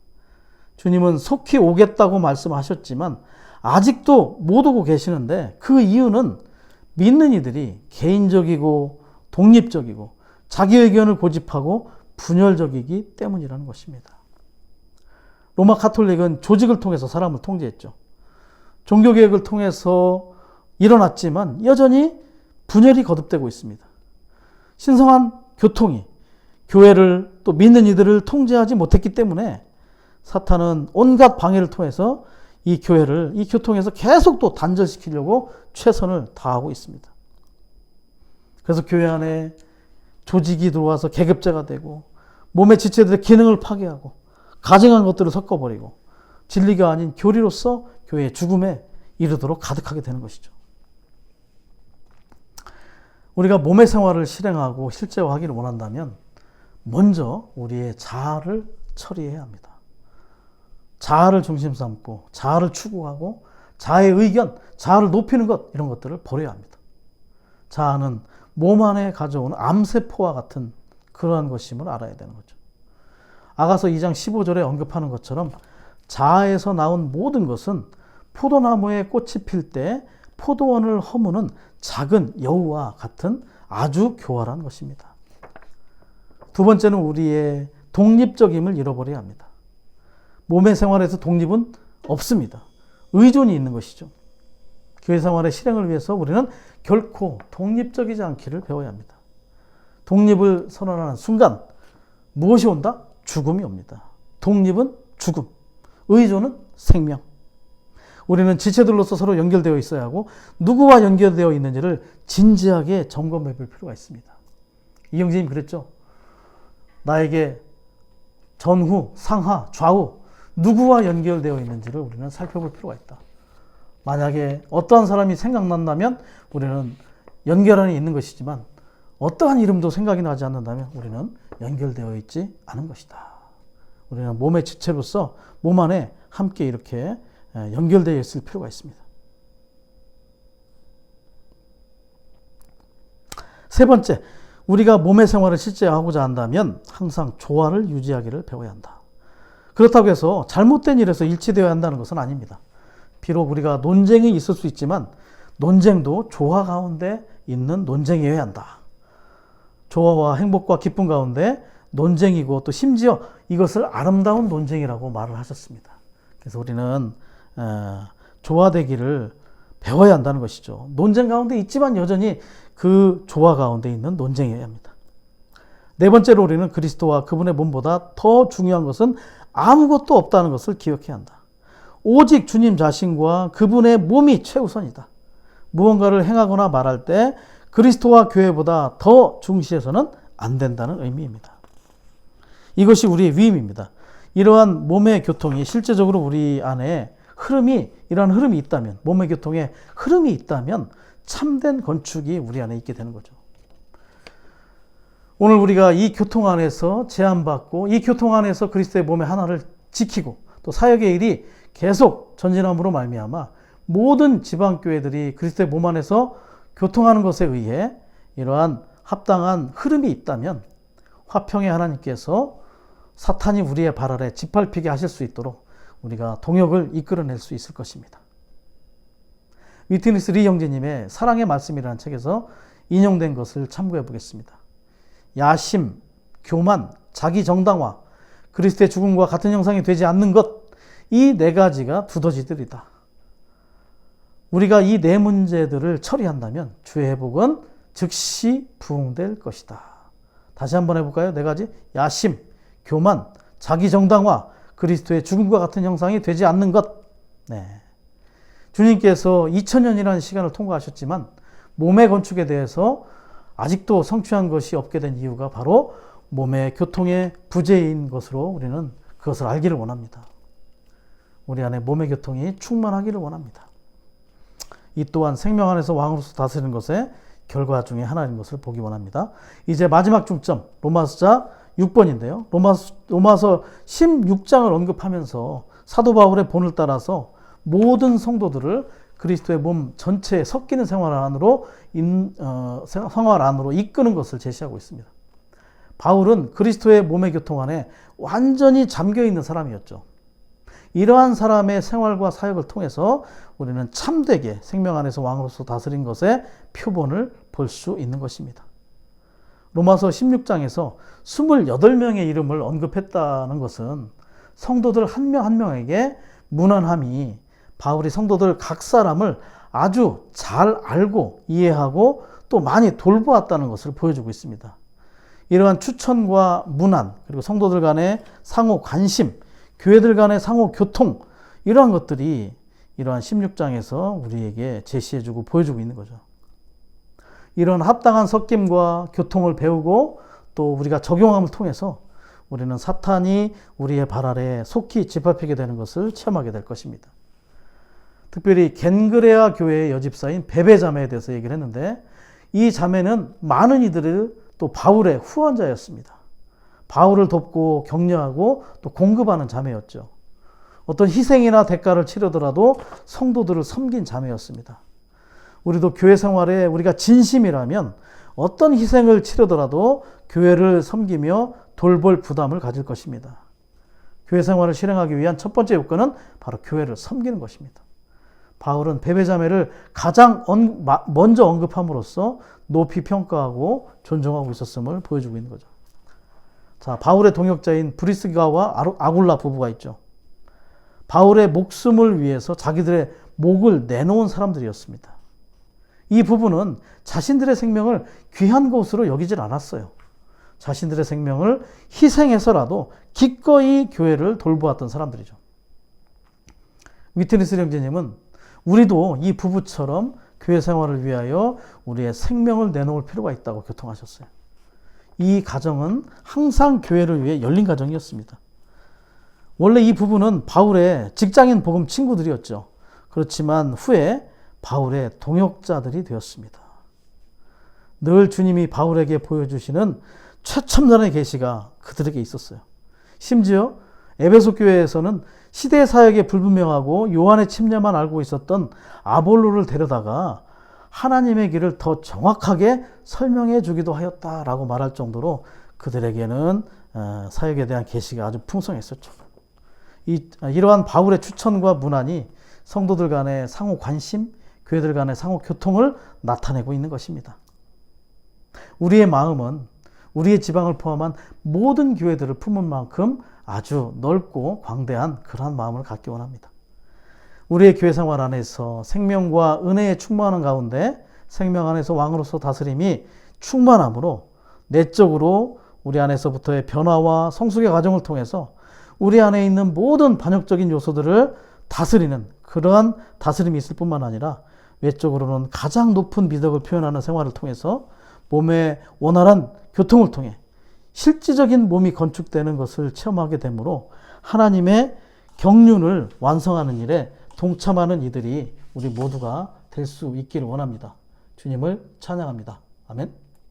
주님은 속히 오겠다고 말씀하셨지만 아직도 못 오고 계시는데, 그 이유는 믿는 이들이 개인적이고 독립적이고 자기 의견을 고집하고 분열적이기 때문이라는 것입니다. 로마 가톨릭은 조직을 통해서 사람을 통제했죠. 종교개혁을 통해서 일어났지만 여전히 분열이 거듭되고 있습니다. 신성한 교통이 교회를 또 믿는 이들을 통제하지 못했기 때문에 사탄은 온갖 방해를 통해서 이 교회를 이 교통에서 계속 또 단절시키려고 최선을 다하고 있습니다. 그래서 교회 안에 조직이 들어와서 계급제가 되고 몸의 지체들의 기능을 파괴하고 가증한 것들을 섞어버리고 진리가 아닌 교리로서 교회의 죽음에 이르도록 가득하게 되는 것이죠. 우리가 몸의 생활을 실행하고 실제화하기를 원한다면 먼저 우리의 자아를 처리해야 합니다. 자아를 중심 삼고 자아를 추구하고 자아의 의견, 자아를 높이는 것, 이런 것들을 버려야 합니다. 자아는 몸 안에 가져오는 암세포와 같은 그러한 것임을 알아야 되는 거죠. 아가서 2장 15절에 언급하는 것처럼 자아에서 나온 모든 것은 포도나무에 꽃이 필 때 포도원을 허무는 작은 여우와 같은 아주 교활한 것입니다. 두 번째는 우리의 독립적임을 잃어버려야 합니다. 몸의 생활에서 독립은 없습니다. 의존이 있는 것이죠. 교회 생활의 실행을 위해서 우리는 결코 독립적이지 않기를 배워야 합니다. 독립을 선언하는 순간 무엇이 온다? 죽음이 옵니다. 독립은 죽음, 의존은 생명. 우리는 지체들로서 서로 연결되어 있어야 하고 누구와 연결되어 있는지를 진지하게 점검해 볼 필요가 있습니다. 이영진님 그랬죠. 나에게 전후, 상하, 좌우 누구와 연결되어 있는지를 우리는 살펴볼 필요가 있다. 만약에 어떠한 사람이 생각난다면 우리는 연결 안에 있는 것이지만 어떠한 이름도 생각이 나지 않는다면 우리는 연결되어 있지 않은 것이다. 우리는 몸의 지체로서 몸 안에 함께 이렇게 연결되어 있을 필요가 있습니다. 세 번째, 우리가 몸의 생활을 실제하고자 한다면 항상 조화를 유지하기를 배워야 한다. 그렇다고 해서 잘못된 일에서 일치되어야 한다는 것은 아닙니다. 비록 우리가 논쟁이 있을 수 있지만 논쟁도 조화 가운데 있는 논쟁이어야 한다. 조화와 행복과 기쁨 가운데 논쟁이고 또 심지어 이것을 아름다운 논쟁이라고 말을 하셨습니다. 그래서 우리는 조화되기를 배워야 한다는 것이죠. 논쟁 가운데 있지만 여전히 그 조화 가운데 있는 논쟁이어야 합니다. 네 번째로 우리는 그리스도와 그분의 몸보다 더 중요한 것은 아무것도 없다는 것을 기억해야 한다. 오직 주님 자신과 그분의 몸이 최우선이다. 무언가를 행하거나 말할 때 그리스도와 교회보다 더 중시해서는 안 된다는 의미입니다. 이것이 우리의 위임입니다. 이러한 몸의 교통이 실제적으로 우리 안에 이러한 흐름이 있다면, 몸의 교통에 흐름이 있다면 참된 건축이 우리 안에 있게 되는 거죠. 오늘 우리가 이 교통 안에서 제한받고 이 교통 안에서 그리스도의 몸의 하나를 지키고 또 사역의 일이 계속 전진함으로 말미암아 모든 지방교회들이 그리스도의 몸 안에서 교통하는 것에 의해 이러한 합당한 흐름이 있다면 화평의 하나님께서 사탄이 우리의 발 아래 짓밟히게 하실 수 있도록 우리가 동역을 이끌어낼 수 있을 것입니다. 위트니스 리 형제님의 사랑의 말씀이라는 책에서 인용된 것을 참고해 보겠습니다. 야심, 교만, 자기 정당화, 그리스도의 죽음과 같은 형상이 되지 않는 것, 이 네 가지가 두더지들이다. 우리가 이 네 문제들을 처리한다면 주의 회복은 즉시 부흥될 것이다. 다시 한번 해볼까요? 네 가지. 야심, 교만, 자기 정당화, 그리스도의 죽음과 같은 형상이 되지 않는 것. 네. 주님께서 2000년이라는 시간을 통과하셨지만 몸의 건축에 대해서 아직도 성취한 것이 없게 된 이유가 바로 몸의 교통의 부재인 것으로 우리는 그것을 알기를 원합니다. 우리 안에 몸의 교통이 충만하기를 원합니다. 이 또한 생명 안에서 왕으로서 다스리는 것의 결과 중에 하나인 것을 보기 원합니다. 이제 마지막 중점, 로마서 6번인데요. 로마서 16장을 언급하면서 사도 바울의 본을 따라서 모든 성도들을 그리스도의 몸 전체에 섞이는 생활 안으로 이끄는 것을 제시하고 있습니다. 바울은 그리스도의 몸의 교통 안에 완전히 잠겨 있는 사람이었죠. 이러한 사람의 생활과 사역을 통해서 우리는 참되게 생명 안에서 왕으로서 다스린 것의 표본을 볼 수 있는 것입니다. 로마서 16장에서 28명의 이름을 언급했다는 것은 성도들 한 명 한 명에게 무난함이 바울이 성도들 각 사람을 아주 잘 알고 이해하고 또 많이 돌보았다는 것을 보여주고 있습니다. 이러한 추천과 문안, 그리고 성도들 간의 상호 관심, 교회들 간의 상호 교통, 이러한 것들이 이러한 16장에서 우리에게 제시해주고 보여주고 있는 거죠. 이런 합당한 섞임과 교통을 배우고 또 우리가 적용함을 통해서 우리는 사탄이 우리의 발 아래에 속히 짓밟히게 되는 것을 체험하게 될 것입니다. 특별히 겐그레아 교회의 여집사인 베베 자매에 대해서 얘기를 했는데, 이 자매는 많은 이들을 또 바울의 후원자였습니다. 바울을 돕고 격려하고 또 공급하는 자매였죠. 어떤 희생이나 대가를 치르더라도 성도들을 섬긴 자매였습니다. 우리도 교회 생활에 우리가 진심이라면 어떤 희생을 치르더라도 교회를 섬기며 돌볼 부담을 가질 것입니다. 교회 생활을 실행하기 위한 첫 번째 요건은 바로 교회를 섬기는 것입니다. 바울은 베베 자매를 가장 먼저 언급함으로써 높이 평가하고 존중하고 있었음을 보여주고 있는 거죠. 자, 바울의 동역자인 브리스가와 아굴라 부부가 있죠. 바울의 목숨을 위해서 자기들의 목을 내놓은 사람들이었습니다. 이 부부는 자신들의 생명을 귀한 것으로 여기질 않았어요. 자신들의 생명을 희생해서라도 기꺼이 교회를 돌보았던 사람들이죠. 위트니스 형제님은 우리도 이 부부처럼 교회 생활을 위하여 우리의 생명을 내놓을 필요가 있다고 교통하셨어요. 이 가정은 항상 교회를 위해 열린 가정이었습니다. 원래 이 부부는 바울의 직장인 복음 친구들이었죠. 그렇지만 후에 바울의 동역자들이 되었습니다. 늘 주님이 바울에게 보여주시는 최첨단의 계시가 그들에게 있었어요. 심지어 에베소 교회에서는 시대 사역에 불분명하고 요한의 침례만 알고 있었던 아볼로를 데려다가 하나님의 길을 더 정확하게 설명해 주기도 하였다라고 말할 정도로 그들에게는 사역에 대한 계시가 아주 풍성했었죠. 이러한 바울의 추천과 문안이 성도들 간의 상호 관심, 교회들 간의 상호 교통을 나타내고 있는 것입니다. 우리의 마음은 우리의 지방을 포함한 모든 교회들을 품은 만큼 아주 넓고 광대한 그러한 마음을 갖기 원합니다. 우리의 교회 생활 안에서 생명과 은혜에 충만한 가운데 생명 안에서 왕으로서 다스림이 충만함으로 내적으로 우리 안에서부터의 변화와 성숙의 과정을 통해서 우리 안에 있는 모든 반역적인 요소들을 다스리는 그러한 다스림이 있을 뿐만 아니라 외적으로는 가장 높은 미덕을 표현하는 생활을 통해서 몸의 원활한 교통을 통해 실질적인 몸이 건축되는 것을 체험하게 되므로 하나님의 경륜을 완성하는 일에 동참하는 이들이 우리 모두가 될 수 있기를 원합니다. 주님을 찬양합니다. 아멘.